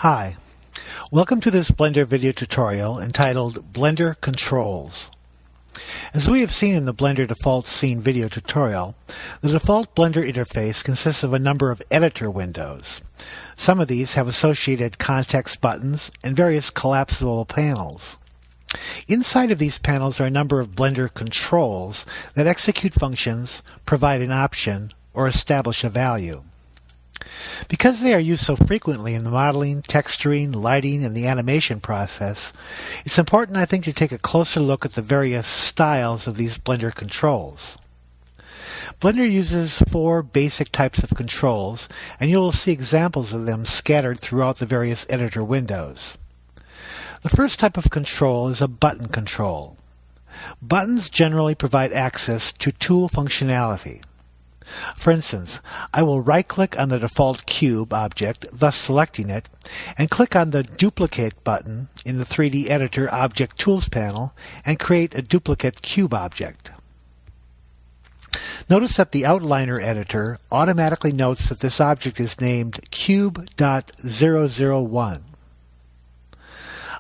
Hi, welcome to this Blender video tutorial entitled Blender Controls. As we have seen in the Blender Default Scene video tutorial, the default Blender interface consists of a number of editor windows. Some of these have associated context buttons and various collapsible panels. Inside of these panels are a number of Blender controls that execute functions, provide an option, or establish a value. Because they are used so frequently in the modeling, texturing, lighting, and the animation process, it's important, I think, to take a closer look at the various styles of these Blender controls. Blender uses 4 basic types of controls, and you will see examples of them scattered throughout the various editor windows. The first type of control is a button control. Buttons generally provide access to tool functionality. For instance, I will right-click on the default cube object, thus selecting it, and click on the Duplicate button in the 3D Editor Object Tools panel and create a duplicate cube object. Notice that the Outliner editor automatically notes that this object is named Cube.001.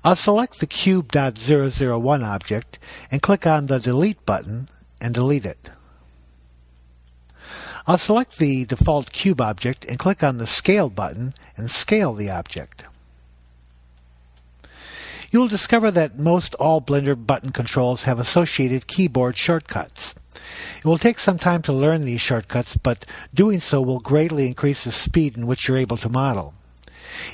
I'll select the Cube.001 object and click on the Delete button and delete it. I'll select the default cube object and click on the Scale button and scale the object. You will discover that most all Blender button controls have associated keyboard shortcuts. It will take some time to learn these shortcuts, but doing so will greatly increase the speed in which you're able to model.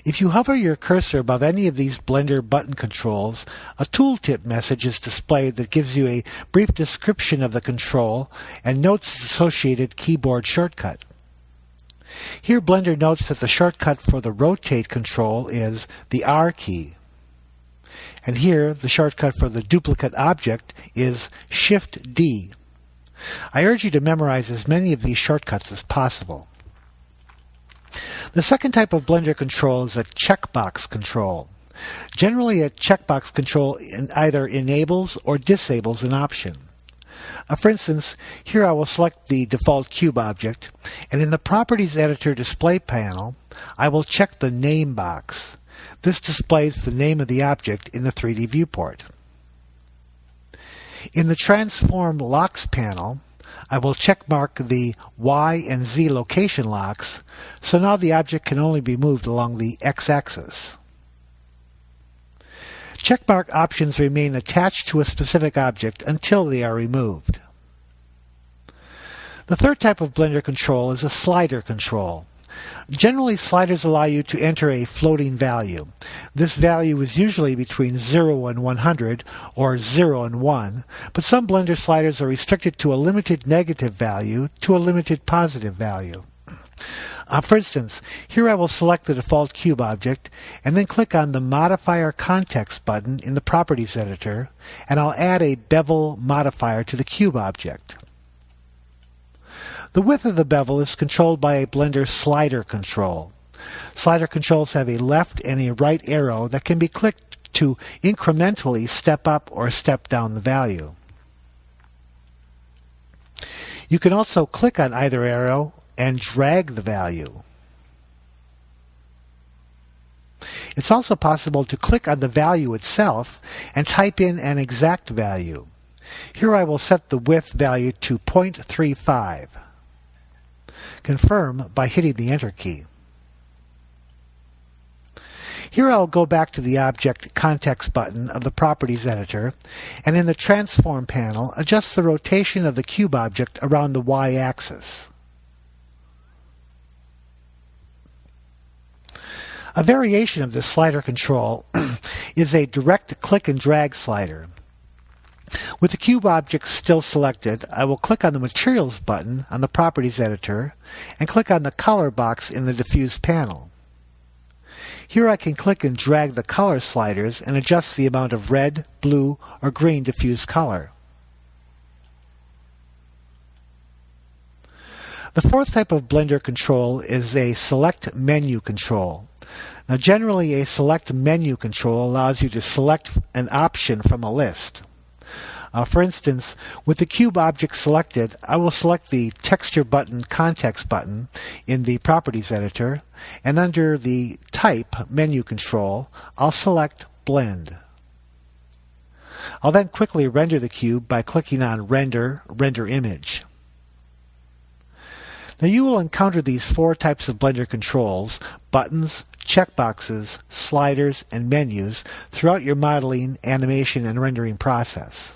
If you hover your cursor above any of these Blender button controls, a tooltip message is displayed that gives you a brief description of the control and notes its associated keyboard shortcut. Here Blender notes that the shortcut for the rotate control is the R key. And here the shortcut for the duplicate object is Shift D. I urge you to memorize as many of these shortcuts as possible. The second type of Blender control is a checkbox control. Generally, a checkbox control either enables or disables an option. For instance, here I will select the default cube object, and in the Properties Editor display panel, I will check the Name box. This displays the name of the object in the 3D viewport. In the Transform Locks panel, I will checkmark the Y and Z location locks, so now the object can only be moved along the X-axis. Checkmark options remain attached to a specific object until they are removed. The third type of Blender control is a slider control. Generally, sliders allow you to enter a floating value. This value is usually between 0 and 100 or 0 and 1, but some Blender sliders are restricted to a limited negative value to a limited positive value. For instance, here I will select the default cube object and then click on the Modifier Context button in the Properties Editor, and I'll add a bevel modifier to the cube object. The width of the bevel is controlled by a Blender slider control. Slider controls have a left and a right arrow that can be clicked to incrementally step up or step down the value. You can also click on either arrow and drag the value. It's also possible to click on the value itself and type in an exact value. Here I will set the width value to 0.35. Confirm by hitting the Enter key. Here I'll go back to the Object Context button of the Properties Editor, and in the Transform panel, adjust the rotation of the cube object around the Y-axis. A variation of this slider control is a direct click and drag slider. With the cube object still selected, I will click on the Materials button on the Properties Editor and click on the Color box in the Diffuse panel. Here I can click and drag the color sliders and adjust the amount of red, blue, or green diffuse color. The fourth type of Blender control is a Select Menu control. Now generally a Select Menu control allows you to select an option from a list. For instance, with the cube object selected, I will select the Texture Button Context button in the Properties Editor, and under the Type menu control, I'll select Blend. I'll then quickly render the cube by clicking on Render Image. Now you will encounter these four types of Blender controls, buttons, checkboxes, sliders, and menus throughout your modeling, animation, and rendering process.